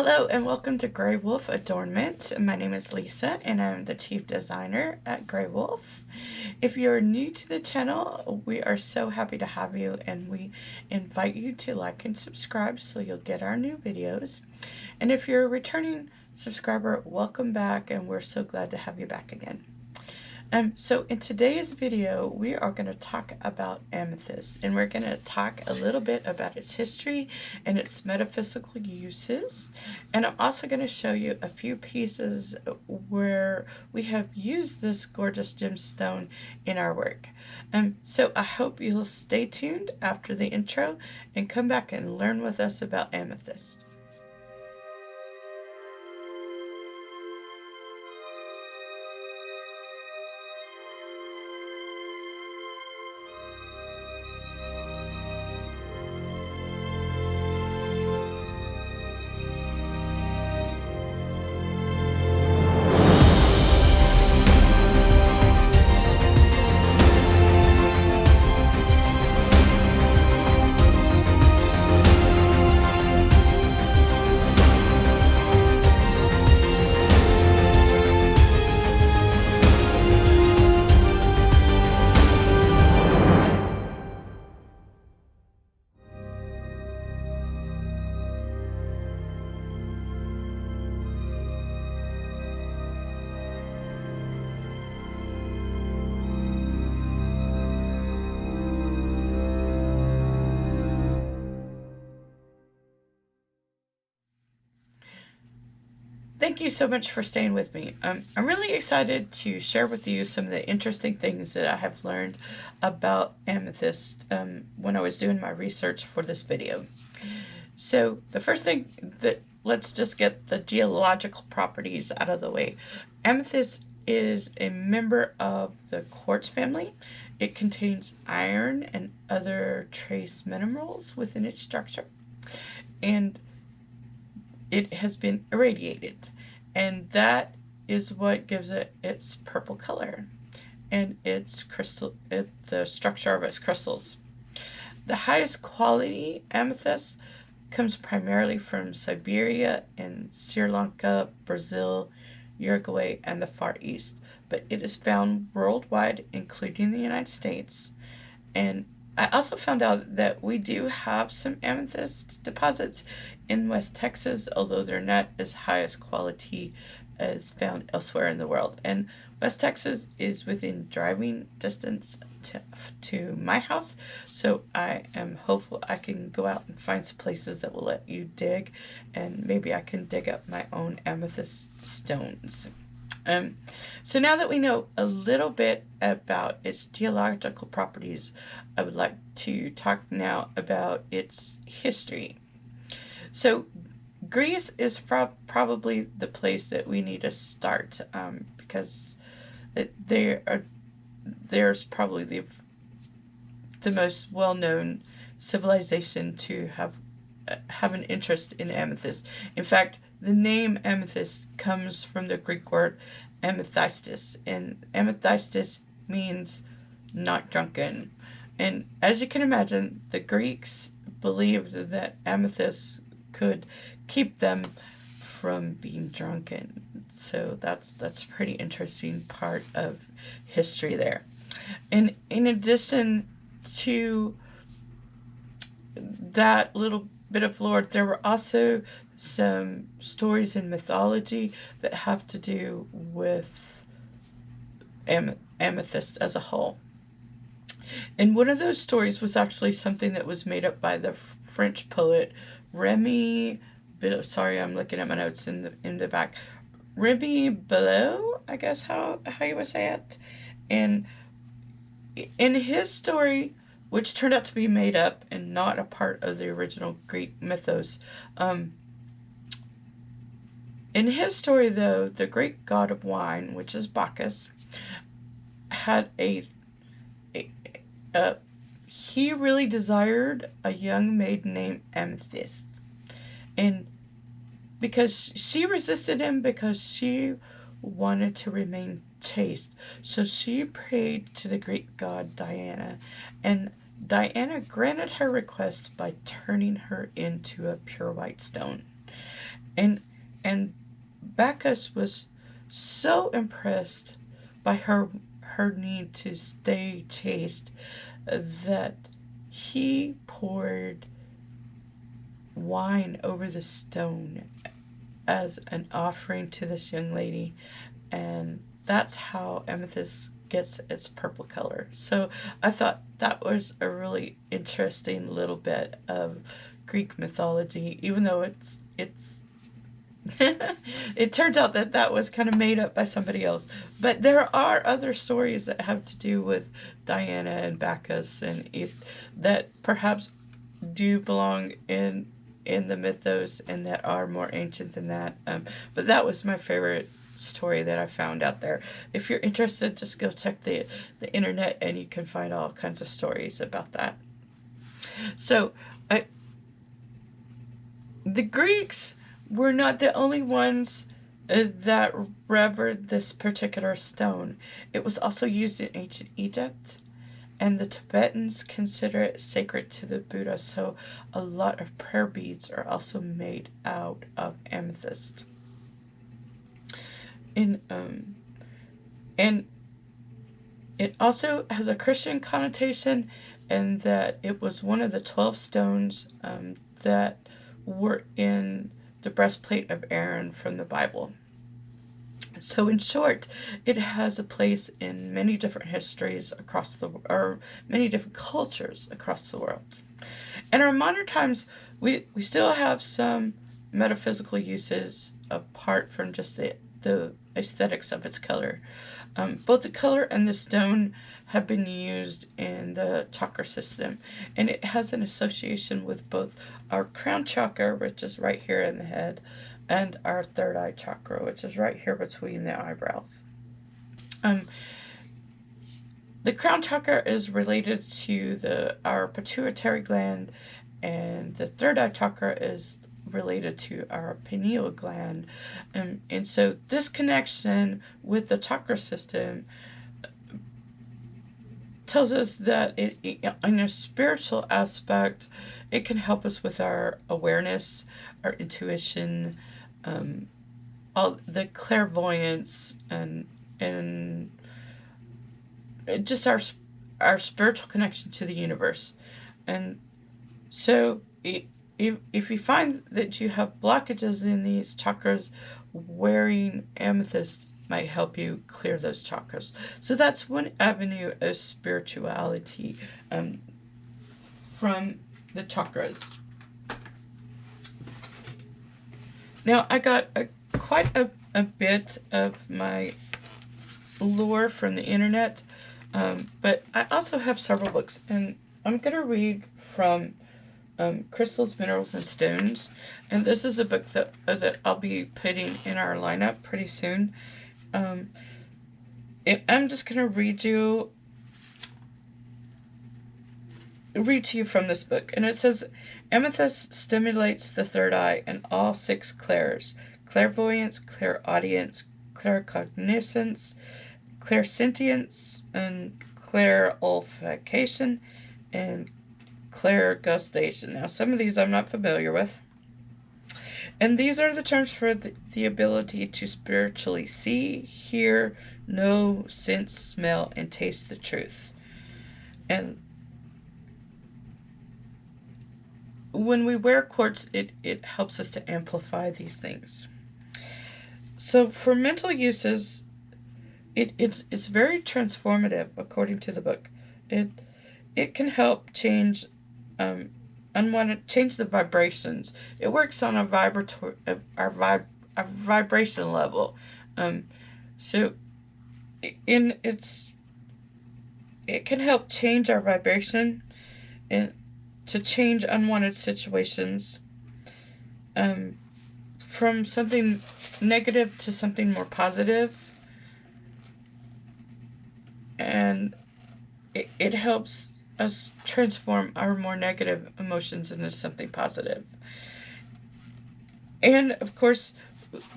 Hello and welcome to Grey Wolf Adornment. My name is Lisa and I'm the Chief Designer at Grey Wolf. If you're new to the channel, we are so happy to have you and we invite you to like and subscribe so you'll get our new videos. And if you're a returning subscriber, welcome back and we're so glad to have you back again. So in today's video, we are going to talk about amethyst, and we're going to talk a little bit about its history and its metaphysical uses. And I'm also going to show you a few pieces where we have used this gorgeous gemstone in our work. So I hope you'll stay tuned after the intro and come back and learn with us about amethyst. Thank you so much for staying with me. I'm really excited to share with you some of the interesting things that I have learned about amethyst when I was doing my research for this video. So the first thing let's just get the geological properties out of the way. Amethyst is a member of the quartz family. It contains iron and other trace minerals within its structure. And it has been irradiated, and that is what gives it its purple color and its the structure of its crystals. The highest quality amethyst comes primarily from Siberia and Sri Lanka, Brazil, Uruguay, and the Far East, but it is found worldwide, including the United States. And I also found out that we do have some amethyst deposits in West Texas, although they're not as high as quality as found elsewhere in the world. And West Texas is within driving distance to my house, so I am hopeful I can go out and find some places that will let you dig, and maybe I can dig up my own amethyst stones. So now that we know a little bit about its geological properties, I would like to talk now about its history. So Greece is probably the place that we need to start, because there's probably the most well-known civilization to have an interest in amethyst. In fact, the name amethyst comes from the Greek word amethystis, and amethystis means not drunken. And as you can imagine, the Greeks believed that amethyst could keep them from being drunken. So that's a pretty interesting part of history there. And in addition to that little bit of lore, there were also some stories in mythology that have to do with amethyst as a whole. And one of those stories was actually something that was made up by the French poet Remy. Sorry, I'm looking at my notes in the back. Remy Belleau, I guess how you would say it. And in his story, which turned out to be made up and not a part of the original Greek mythos. In his story, though, the Greek god of wine, which is Bacchus, had he really desired a young maiden named Amethyst. And because she resisted him because she wanted to remain chaste, so she prayed to the Greek god Diana, and Diana granted her request by turning her into a pure white stone. and and Bacchus was so impressed by her need to stay chaste that he poured wine over the stone as an offering to this young lady, and that's how amethyst gets its purple color. So I thought that was a really interesting little bit of Greek mythology, even though it's it turns out that that was kind of made up by somebody else. But there are other stories that have to do with Diana and Bacchus, and that perhaps do belong in the mythos and that are more ancient than that. But that was my favorite story that I found out there. If you're interested, just go check the internet and you can find all kinds of stories about that. So the Greeks were not the only ones that revered this particular stone. It was also used in ancient Egypt, and the Tibetans consider it sacred to the Buddha, so a lot of prayer beads are also made out of amethyst. And it also has a Christian connotation, in that it was one of the 12 stones that were in the breastplate of Aaron from the Bible. So in short, it has a place in many different histories across or many different cultures across the world. In our modern times, we still have some metaphysical uses apart from just the aesthetics of its color. Both the color and the stone have been used in the chakra system, and it has an association with both our crown chakra, which is right here in the head, and our third eye chakra, which is right here between the eyebrows. The crown chakra is related to our pituitary gland, and the third eye chakra is related to our pineal gland. And so this connection with the chakra system tells us that in a spiritual aspect, it can help us with our awareness, our intuition, all the clairvoyance, and just our spiritual connection to the universe. And so if you find that you have blockages in these chakras, wearing amethyst might help you clear those chakras. So that's one avenue of spirituality from the chakras. Now, I got quite a bit of my lore from the internet, but I also have several books, and I'm going to read from Crystals, Minerals, and Stones, and this is a book that I'll be putting in our lineup pretty soon. I'm just going to read to you from this book, and it says, amethyst stimulates the third eye and all 6 clairs: clairvoyance, clairaudience, claircognizance, clairsentience, and clairolfaction, and clairgustation. Now, some of these I'm not familiar with. And these are the terms for the ability to spiritually see, hear, know, sense, smell, and taste the truth. And when we wear quartz, it helps us to amplify these things. So for mental uses, it's very transformative, according to the book. It can help change change the vibrations. It works on a vibration level. So it can help change our vibration and to change unwanted situations from something negative to something more positive. And it helps us transform our more negative emotions into something positive. And of course,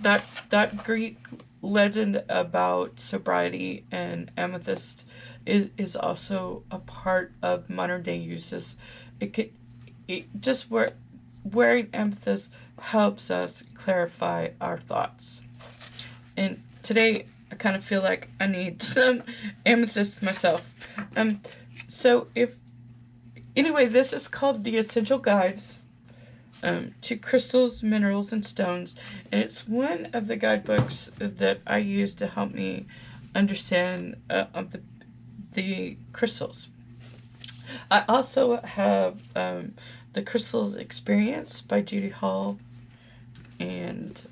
that Greek legend about sobriety and amethyst is also a part of modern day uses. wearing amethyst helps us clarify our thoughts. And today I kind of feel like I need some amethyst myself. So anyway, this is called the Essential Guides to Crystals, Minerals, and Stones, and it's one of the guidebooks that I use to help me understand the crystals. I also have the Crystals Experience by Judy Hall, and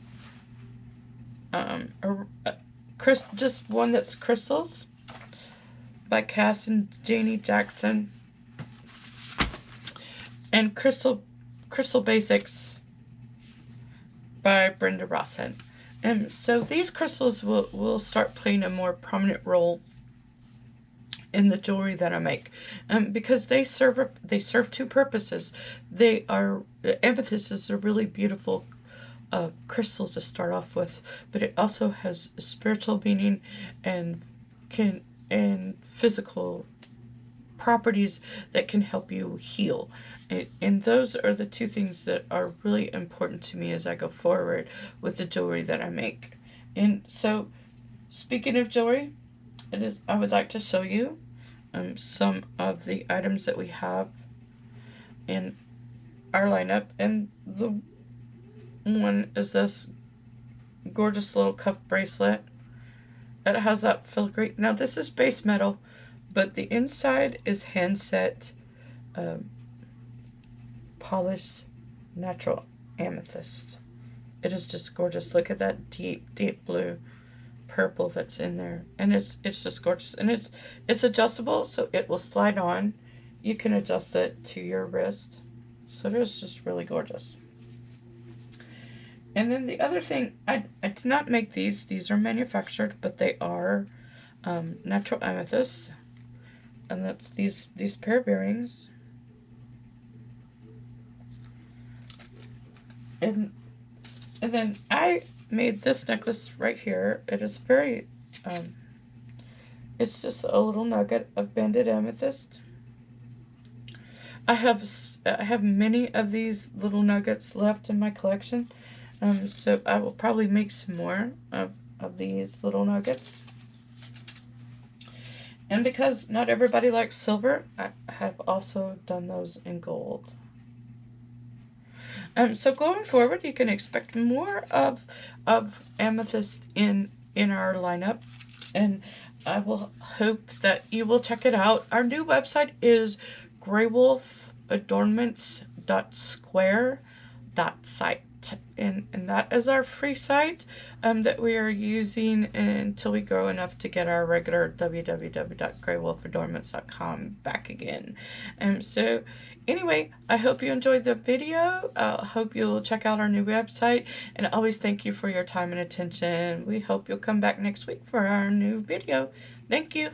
just one that's Crystals by Cass and Janie Jackson, and Crystal Basics by Brenda Rawson. And so these crystals will start playing a more prominent role in the jewelry that I make, because they serve two purposes. Amethyst is a really beautiful crystal to start off with, but it also has a spiritual meaning and physical properties that can help you heal. And those are the two things that are really important to me as I go forward with the jewelry that I make. And so, speaking of jewelry, I would like to show you some of the items that we have in our lineup. And the one is this gorgeous little cuff bracelet. It has that filigree. Now this is base metal, but the inside is hand set polished natural amethyst. It is just gorgeous. Look at that deep blue purple that's in there, and it's just gorgeous. And it's adjustable, so it will slide on. You can adjust it to your wrist, so it is just really gorgeous. And then the other thing, I did not make these are manufactured, but they are natural amethyst, and that's these pair of earrings. And then I made this necklace right here. It is very, it's just a little nugget of banded amethyst. I have many of these little nuggets left in my collection, so I will probably make some more of these little nuggets. And because not everybody likes silver, I have also done those in gold. So going forward, you can expect more of amethyst in our lineup, and I will hope that you will check it out. Our new website is greywolfadornments.square.site, and that is our free site that we are using until we grow enough to get our regular www.greywolfadornments.com back again. So anyway, I hope you enjoyed the video. I hope you'll check out our new website, and always thank you for your time and attention. We hope you'll come back next week for our new video. Thank you.